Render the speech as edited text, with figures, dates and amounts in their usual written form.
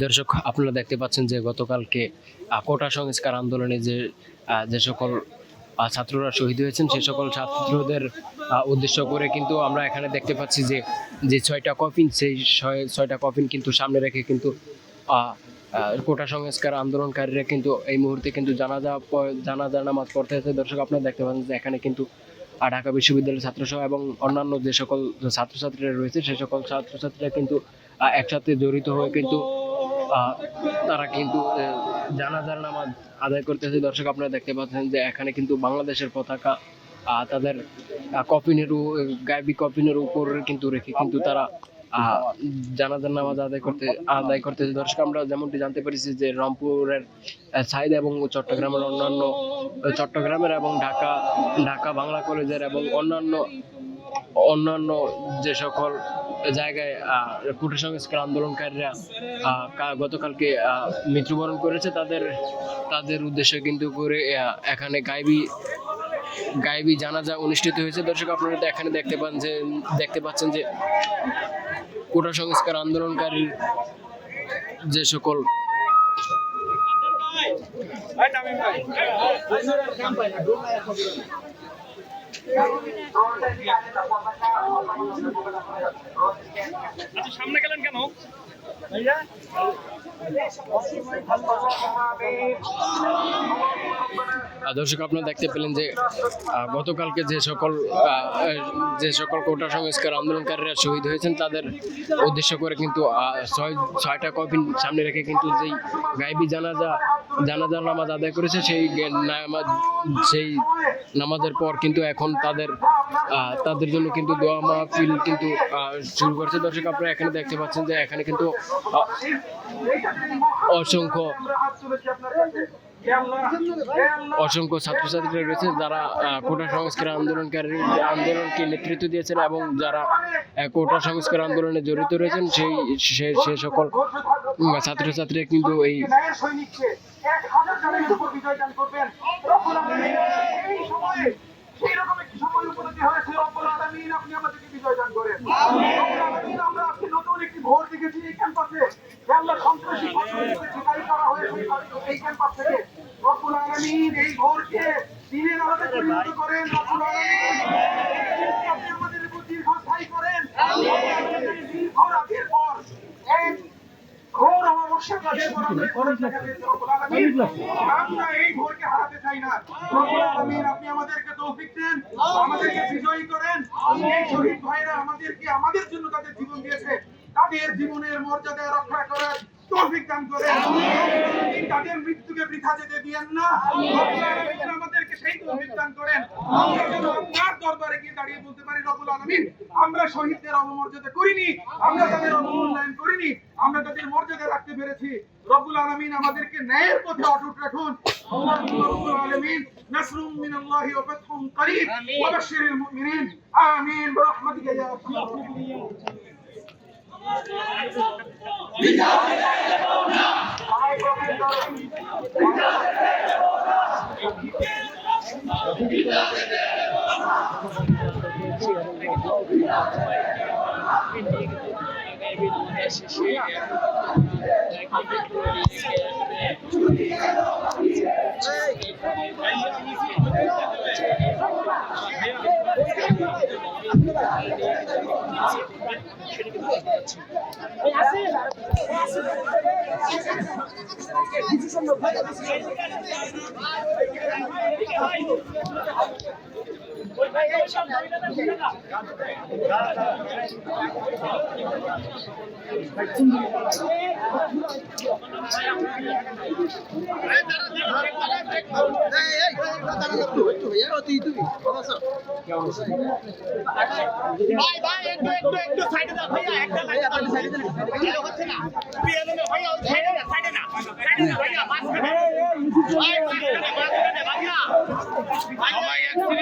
দর্শক, আপনারা দেখতে পাচ্ছেন যে গতকালকে কোটা সংস্কার আন্দোলনে যে সকল ছাত্ররা শহীদ হয়েছেন সেই সকল ছাত্রদের উদ্দেশ্য করে কিন্তু আমরা এখানে দেখতে পাচ্ছি যে 6টা কফিন, সেই 6টা কফিন কিন্তু সামনে রেখে কিন্তু কোটা সংস্কার আন্দোলনকারীরা কিন্তু এই মুহূর্তে কিন্তু জানাজা নামাজ পড়তে হচ্ছে। দর্শক, আপনারা দেখতে পাচ্ছেন যে এখানে কিন্তু ঢাকা বিশ্ববিদ্যালয়ের ছাত্রসহ এবং অন্যান্য যে সকল ছাত্রছাত্রীরা রয়েছে সেই সকল ছাত্রছাত্রীরা কিন্তু একসাথে জড়িত হয়ে কিন্তু তারা কিন্তু জানাজার নামাজ আদায় করতেছে। দর্শক, আপনারা দেখতে পাচ্ছেন যে এখানে কিন্তু বাংলাদেশের পতাকা তাদের গায়েবী কফিনের উপর কিন্তু রেখে কিন্তু তারা জানাজার নামাজ আদায় করতেছে। দর্শক, আমরা যেমনটি জানতে পেরেছি যে রংপুরের সাইদ এবং চট্টগ্রামের এবং ঢাকা বাংলা কলেজের এবং অন্যান্য যে সকল জায়গায় কোটা সংস্কার আন্দোলনকারীরা গতকালকে মৃত্যুবরণ করেছে তাদের উদ্দেশ্যে কিন্তু করে এখানে গায়েবী জানাজা অনুষ্ঠিত হয়েছে। দর্শক, আপনারা এখানে দেখতে পাচ্ছেন যে কোটা সংস্কার আন্দোলনকারীর যে সকল সামনে গেলেন কেন? দর্শক, আপনারা দেখতে পেলেন যে গতকালকে যে সকল কোটা সংস্কার আন্দোলনকারীরা শহীদ হয়েছেন তাদের উদ্দেশ্য করে কিন্তু 6টা কফিন সামনে রেখে কিন্তু যেই গায়েবী জানাজার নামাজ আদায় করেছে সেই নামাজের পর কিন্তু এখন তাদের জন্য কিন্তু দোয়া মাহফিল কিন্তু শুরু করছে। দর্শক, আপনারা এখানে দেখতে পাচ্ছেন যে এখানে কিন্তু অসংখ্য ছাত্রছাত্রীরা রয়েছে যারা কোটা সংস্কার আন্দোলনকে নেতৃত্ব দিয়েছেন এবং যারা কোটা সংস্কার আন্দোলনে জড়িত রয়েছেন সেই সকল ছাত্রছাত্রীরা কিন্তু এই আপনি আমাদেরকে তৌফিক দেন, আমাদেরকে বিজয়ী করেন। এই শহীদ ভাইরা আমাদের জন্য তাদের জীবন দিয়েছে, তাদের জীবনের মর্যাদা রক্ষা করার তৌফিক দান করেন। তাদের মৃত্যুকে বৃথা যেতে দিয়েন না, আমাদেরকে সেই তৌফিক দান করেন। আমরা যেন আপনার দরবারে গিয়ে দাঁড়িয়ে বলতে পারি, রব্বুল আলামিন, আমরা শহীদদের অবমর্যাদা করিনি, আমরা তাদের অবমূল্যায়ন করিনি, আমরা তাদের মর্যাদা রাখতে পেরেছি। রব্বুল আলামিন আমাদেরকে ন্যায়ের পথে অটুট রাখুন। রব্বুল আলামিন, নাসরুম মিনাল্লাহি ওয়া ফাতহুম করিব ওয়া বাশশিরিল মুমিনিন। আমিন বিরহমাতিকা ইয়া আরহামার রাহিমিন। একটু সাইডে দাও ভাইয়া, একটা লাইন সাইডে দাও, ভালো হচ্ছে না পিয়ানো ভাইয়া, সাইডে না ভাইয়া, মাঝখানে ভাই, মাঝখানে ভাইয়া, ভাইয়া